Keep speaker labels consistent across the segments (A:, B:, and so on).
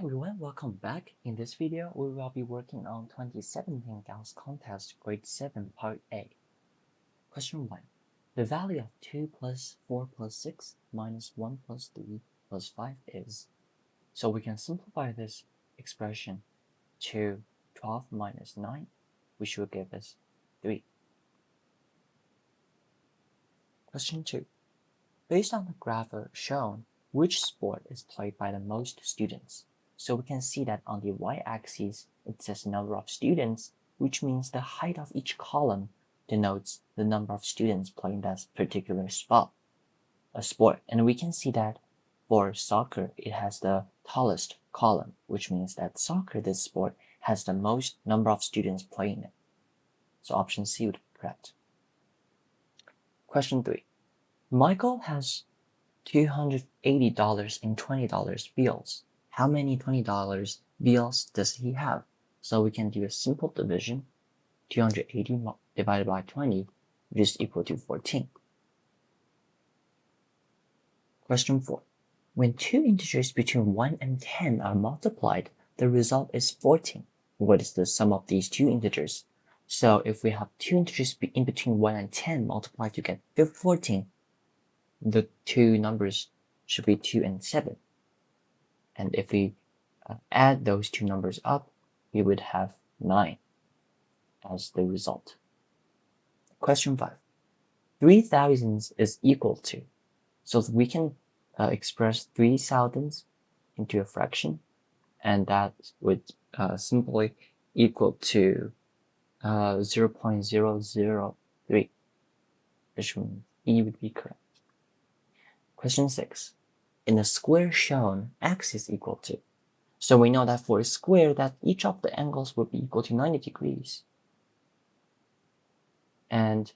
A: Everyone, welcome back. In this video, we will be working on 2017 Gauss Contest Grade 7 Part A. Question 1. The value of 2 plus 4 plus 6 minus 1 plus 3 plus 5 is. So we can simplify this expression to 12 minus 9, which will give us 3. Question 2. Based on the graph shown, which sport is played by the most students? So we can see that on the y-axis, it says number of students, which means the height of each column denotes the number of students playing that particular sport. And we can see that for soccer, it has the tallest column, which means that soccer, this sport, has the most number of students playing it. So option C would be correct. Question 3. Michael has $280 in $20 bills. How many $20 bills does he have? So we can do a simple division. 280 divided by 20, which is equal to 14. Question 4. When two integers between 1 and 10 are multiplied, the result is 14. What is the sum of these two integers? So if we have two integers in between 1 and 10 multiplied to get 14, the two numbers should be 2 and 7. And if we add those two numbers up, we would have 9 as the result. Question 5. 3 thousandths is equal to. So we can express 3 thousandths into a fraction, and that would simply equal to 0.003, which means E would be correct. Question 6. In the square shown, x is equal to. So we know that for a square, that each of the angles would be equal to 90 degrees. And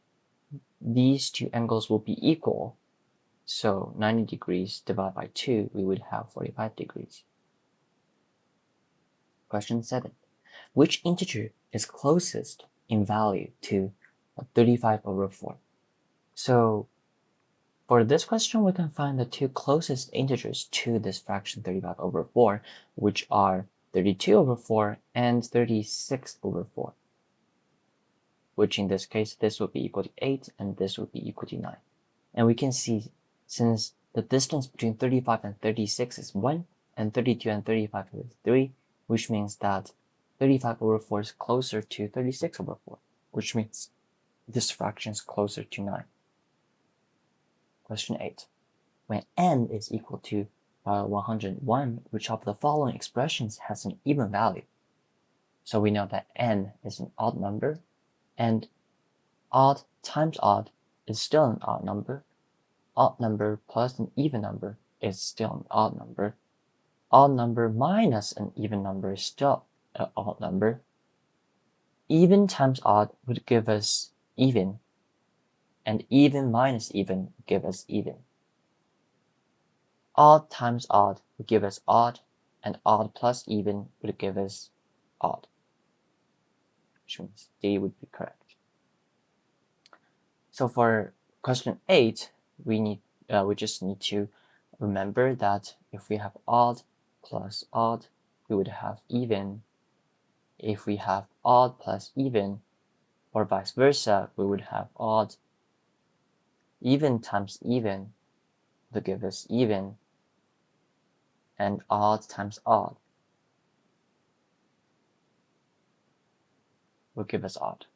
A: these two angles will be equal. So 90 degrees divided by 2, we would have 45 degrees. Question 7. Which integer is closest in value to 35/4? So for this question, we can find the two closest integers to this fraction 35/4, which are 32/4 and 36/4, which in this case, this would be equal to 8 and this would be equal to 9. And we can see, since the distance between 35 and 36 is 1, and 32 and 35 is 3, which means that 35/4 is closer to 36/4, which means this fraction is closer to 9. Question 8. When n is equal to 101, which of the following expressions has an even value? So we know that n is an odd number, and odd times odd is still an odd number. Odd number plus an even number is still an odd number. Odd number minus an even number is still an odd number. Even times odd would give us even, and even minus even would give us even. Odd times odd would give us odd, and odd plus even would give us odd, which means D would be correct. So for question 8, we just need to remember that if we have odd plus odd, we would have even. If we have odd plus even, or vice versa, we would have odd. Even times even will give us even, and odd times odd will give us odd.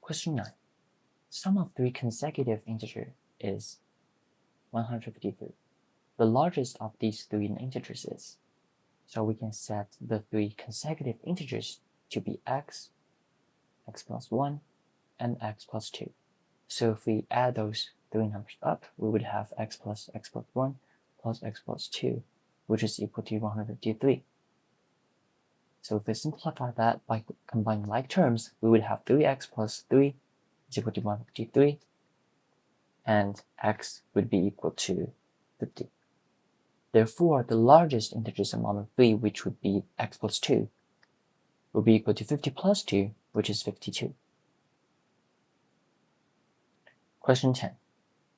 A: Question 9. Sum of 3 consecutive integers is 153. The largest of these 3 integers is. So we can set the 3 consecutive integers to be x, x plus 1, and x plus 2. So if we add those 3 numbers up, we would have x plus 1 plus x plus 2, which is equal to 153. So if we simplify that by combining like terms, we would have 3x plus 3 is equal to 153, and x would be equal to 50. Therefore, the largest integers among the 3, which would be x plus 2, will be equal to 50 plus 2, which is 52. Question 10.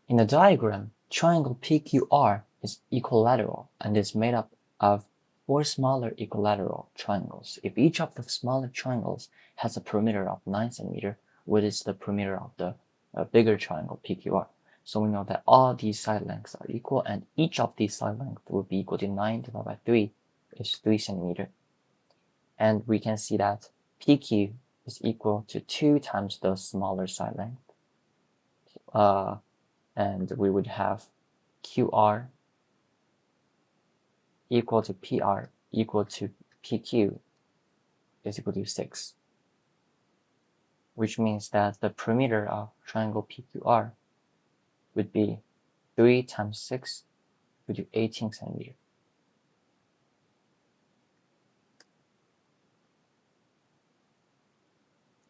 A: In the diagram, triangle PQR is equilateral and is made up of 4 smaller equilateral triangles. If each of the smaller triangles has a perimeter of 9 cm, what is the perimeter of the bigger triangle PQR? So we know that all these side lengths are equal, and each of these side lengths will be equal to 9 divided by 3 is 3 cm. And we can see that PQ is equal to 2 times the smaller side length. And we would have QR equal to PR equal to PQ is equal to 6, which means that the perimeter of triangle PQR would be 3 times 6 equal to 18 cm.